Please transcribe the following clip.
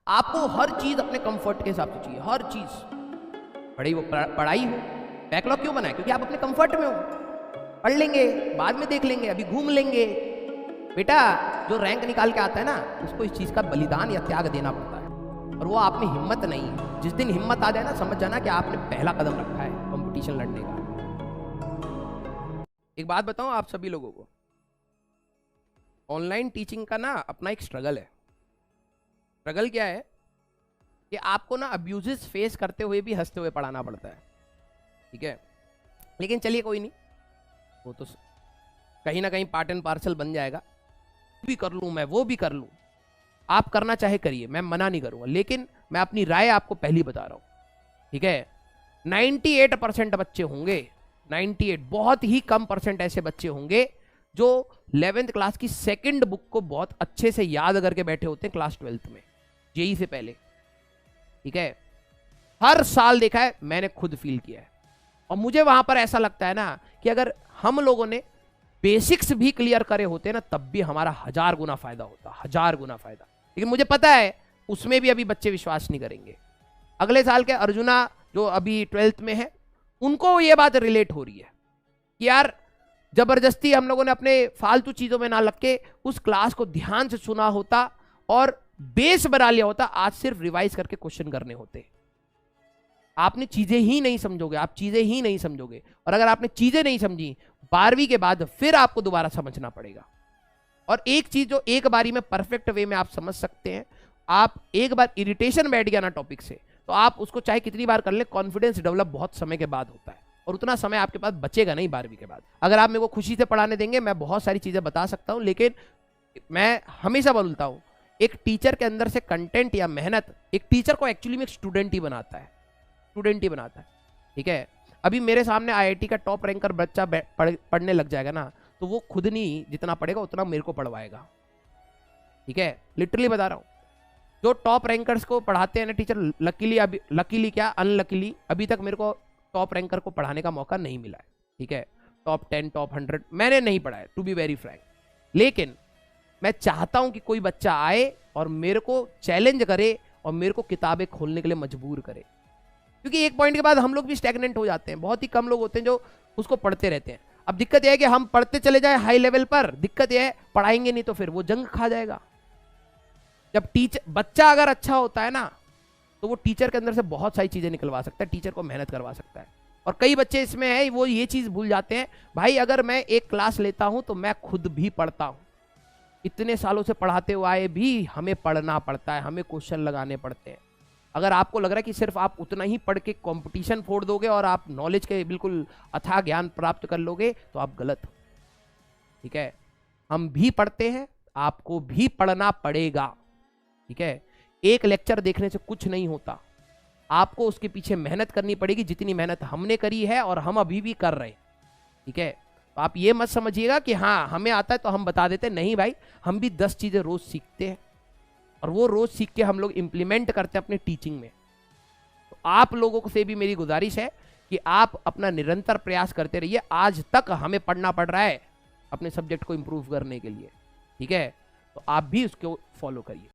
आपको हर चीज अपने कंफर्ट के हिसाब से चाहिए, हर चीज। पढ़ाई वो पढ़ाई हो, बैकलॉग क्यों बनाए? क्योंकि आप अपने कंफर्ट में हो। पढ़ लेंगे, बाद में देख लेंगे, अभी घूम लेंगे। बेटा जो रैंक निकाल के आता है ना, उसको इस चीज का बलिदान या त्याग देना पड़ता है, और वो आप में हिम्मत नहीं है। जिस दिन हिम्मत आ जाए ना, समझ जाना कि आपने पहला कदम रखा है कंपटीशन लड़ने का। एक बात बताऊं आप सभी लोगों को, ऑनलाइन टीचिंग का ना अपना एक स्ट्रगल है। स्ट्रगल क्या है कि आपको ना अब्यूजेस फेस करते हुए भी हंसते हुए पढ़ाना पड़ता है, ठीक है। लेकिन चलिए कोई नहीं, वो तो कहीं ना कहीं पार्ट एंड पार्सल बन जाएगा। भी कर लूं मैं, वो भी कर लूं, आप करना चाहे करिए, मैं मना नहीं करूंगा, लेकिन मैं अपनी राय आपको पहली बता रहा हूं, ठीक है। 98% बच्चे होंगे, 98, बहुत ही कम परसेंट ऐसे बच्चे होंगे जो 11th क्लास की सेकंड बुक को बहुत अच्छे से याद करके बैठे होते हैं क्लास 12th में, जेई से पहले, ठीक है। हर साल देखा है, मैंने खुद फील किया है। और मुझे वहां पर ऐसा लगता है ना कि अगर हम लोगों ने बेसिक्स भी क्लियर करे होते ना, तब भी हमारा 1000 गुना फायदा होता, 1000 गुना फायदा। लेकिन मुझे पता है उसमें भी अभी बच्चे विश्वास नहीं करेंगे। अगले साल के अर्जुना जो अभी 12th में है, उनको ये बात रिलेट हो रही है कि यार जबरदस्ती हम लोगों ने अपने फालतू चीजों में ना लग के उस क्लास को ध्यान से सुना होता और बेस बना लिया होता। आज सिर्फ रिवाइज करके क्वेश्चन करने होते। आपने चीजें ही नहीं समझोगे, आप चीजें ही नहीं समझोगे, और अगर आपने चीजें नहीं समझी 12वीं के बाद फिर आपको दोबारा समझना पड़ेगा। और एक चीज जो एक बारी में परफेक्ट वे में आप समझ सकते हैं, आप एक बार इरिटेशन बैठ गया ना टॉपिक से, तो आप उसको चाहे कितनी बार कर ले, कॉन्फिडेंस डेवलप बहुत समय के बाद होता है, और उतना समय आपके पास बचेगा नहीं 12वीं के बाद। अगर आप मेरे को खुशी से पढ़ाने देंगे, मैं बहुत सारी चीजें बता सकता हूं, लेकिन मैं हमेशा बोलता हूं, एक टीचर के अंदर से कंटेंट या मेहनत एक टीचर को एक्चुअली में एक स्टूडेंट ही बनाता है, स्टूडेंट ही बनाता है, ठीक है। अभी मेरे सामने आईआईटी का टॉप रैंकर बच्चा पढ़ने लग जाएगा ना, तो वो खुद नहीं जितना पढ़ेगा उतना मेरे को पढ़वाएगा, ठीक है। लिटरली बता रहा हूं, जो टॉप रैंकर्स को पढ़ाते हैं ना टीचर, लकीली क्या अनलकीली, अभी तक मेरे को टॉप रैंकर को पढ़ाने का मौका नहीं मिला है, ठीक है। टॉप 10 टॉप 100 मैंने नहीं पढ़ा है, टू बी वेरी फ्रैंक। लेकिन मैं चाहता हूं कि कोई बच्चा आए और मेरे को चैलेंज करे और मेरे को किताबें खोलने के लिए मजबूर करे, क्योंकि एक पॉइंट के बाद हम लोग भी स्टैग्नेंट हो जाते हैं। बहुत ही कम लोग होते हैं जो उसको पढ़ते रहते हैं। अब दिक्कत यह है कि हम पढ़ते चले जाए हाई लेवल पर, दिक्कत यह है पढ़ाएंगे नहीं तो फिर वो जंग खा जाएगा। जब बच्चा अगर अच्छा होता है ना, तो वो टीचर के अंदर से बहुत सारी चीजें निकलवा सकता है, टीचर को मेहनत करवा सकता है। और कई बच्चे इसमें है वो ये चीज भूल जाते हैं, भाई अगर मैं एक क्लास लेता हूं तो मैं खुद भी पढ़ता हूं। इतने सालों से पढ़ाते हुए आए भी हमें पढ़ना पड़ता है, हमें क्वेश्चन लगाने पड़ते हैं। अगर आपको लग रहा है कि सिर्फ आप उतना ही पढ़ के कंपटीशन फोड़ दोगे और आप नॉलेज के बिल्कुल अथाह ज्ञान प्राप्त कर लोगे, तो आप गलत हो, ठीक है। हम भी पढ़ते हैं, आपको भी पढ़ना पड़ेगा, ठीक है। एक लेक्चर देखने से कुछ नहीं होता, आपको उसके पीछे मेहनत करनी पड़ेगी, जितनी मेहनत हमने करी है और हम अभी भी कर रहे हैं, ठीक है। तो आप ये मत समझिएगा कि हाँ हमें आता है तो हम बता देते, नहीं भाई, हम भी 10 चीजें रोज सीखते हैं और वो रोज सीख के हम लोग इंप्लीमेंट करते हैं अपने टीचिंग में। तो आप लोगों से भी मेरी गुजारिश है कि आप अपना निरंतर प्रयास करते रहिए। आज तक हमें पढ़ना पड़ रहा है अपने सब्जेक्ट को इंप्रूव करने के लिए, ठीक है। तो आप भी उसको फॉलो करिए।